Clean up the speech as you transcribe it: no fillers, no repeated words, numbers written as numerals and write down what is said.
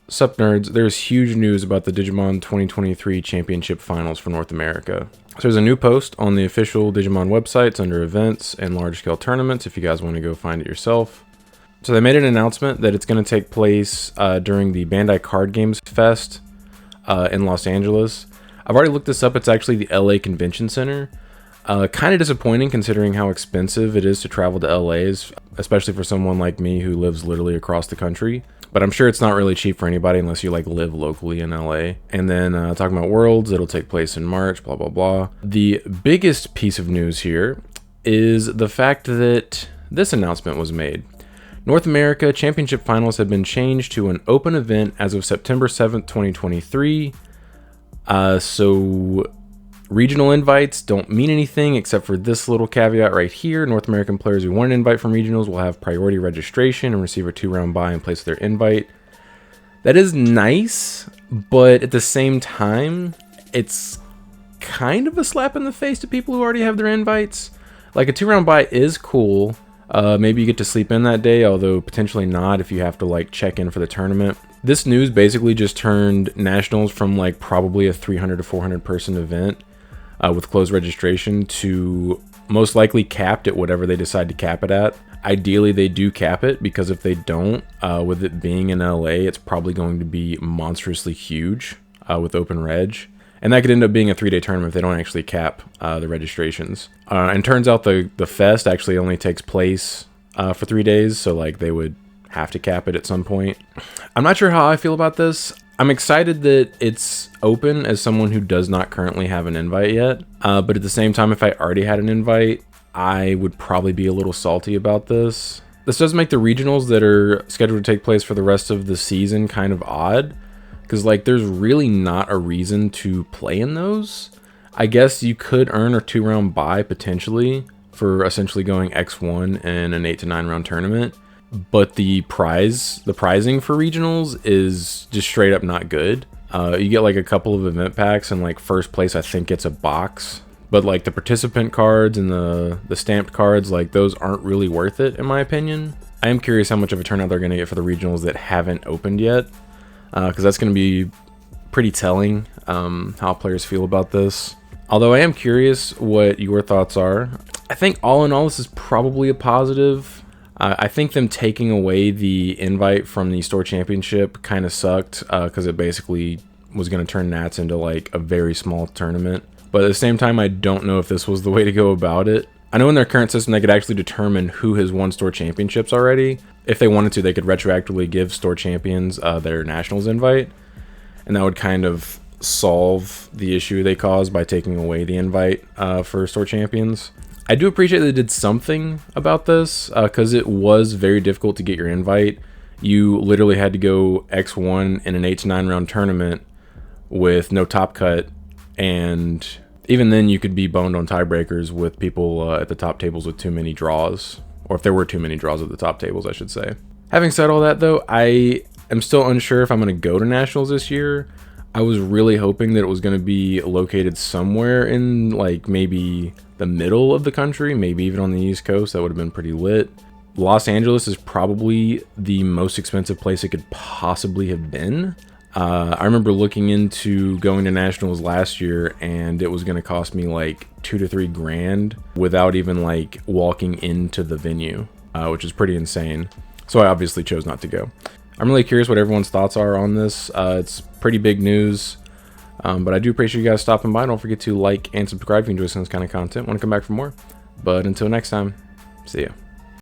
Sup nerds, there's huge news about the Digimon 2023 Championship Finals for North America. So there's a new post on the official Digimon website. It's under events and large scale tournaments if you guys want to go find it yourself. So they made an announcement that it's going to take place during the Bandai Card Games Fest in Los Angeles. I've already looked this up. It's actually the LA Convention Center. Kind of disappointing considering how expensive it is to travel to LA, especially for someone like me who lives literally across the country. But I'm sure it's not really cheap for anybody unless you like live locally in LA. And then talking about Worlds, it'll take place in March, blah, blah, blah. The biggest piece of news here is the fact that this announcement was made. North America Championship Finals have been changed to an open event as of September 7th, 2023. So regional invites don't mean anything except for this little caveat right here. North American players who want an invite from regionals will have priority registration and receive a 2-round bye in place of their invite. That is nice, but at the same time, it's kind of a slap in the face to people who already have their invites. Like, a 2-round bye is cool. Maybe you get to sleep in that day, although potentially not if you have to like check in for the tournament. This news basically just turned nationals from like probably a 300 to 400 person event with closed registration to most likely capped at whatever they decide to cap it at. Ideally, they do cap it, because if they don't, with it being in LA, it's probably going to be monstrously huge with open reg. And that could end up being a 3-day tournament if they don't actually cap the registrations. And turns out the fest actually only takes place for 3 days, so like they would have to cap it at some point. I'm not sure how I feel about this. I'm excited that it's open as someone who does not currently have an invite yet. But at the same time, if I already had an invite, I would probably be a little salty about this. This does make the regionals that are scheduled to take place for the rest of the season kind of odd, because like there's really not a reason to play in those. I guess you could earn a 2-round bye potentially for essentially going X1 in an 8 to 9 round tournament. But the pricing for regionals is just straight up not good. You get like a couple of event packs, and like first place I think gets a box. But like the participant cards and the stamped cards, like those aren't really worth it in my opinion. I am curious how much of a turnout they're going to get for the regionals that haven't opened yet, because that's going to be pretty telling how players feel about this. Although I am curious what your thoughts are. I think all in all, this is probably a positive. I think them taking away the invite from the store championship kind of sucked, because it basically was going to turn Nats into like a very small tournament. But at the same time, I don't know if this was the way to go about it. I know in their current system, they could actually determine who has won store championships already. If they wanted to, they could retroactively give store champions their nationals invite. And that would kind of solve the issue they caused by taking away the invite for store champions. I do appreciate they did something about this, because it was very difficult to get your invite. You literally had to go X1 in an 8 to 9 round tournament with no top cut, and even then you could be boned on tiebreakers with people at the top tables with too many draws, or if there were too many draws at the top tables, I should say. Having said all that though, I am still unsure if I'm going to go to nationals this year. I was really hoping that it was going to be located somewhere in like maybe the middle of the country, maybe even on the East Coast. That would have been pretty lit. Los Angeles is probably the most expensive place it could possibly have been. I remember looking into going to nationals last year, and it was going to cost me like $2 to $3 grand without even like walking into the venue, which is pretty insane. So I obviously chose not to go. I'm really curious what everyone's thoughts are on this. It's pretty big news, but I do appreciate you guys stopping by. Don't forget to like and subscribe if you enjoy this kind of content. Want to come back for more. But until next time, see ya.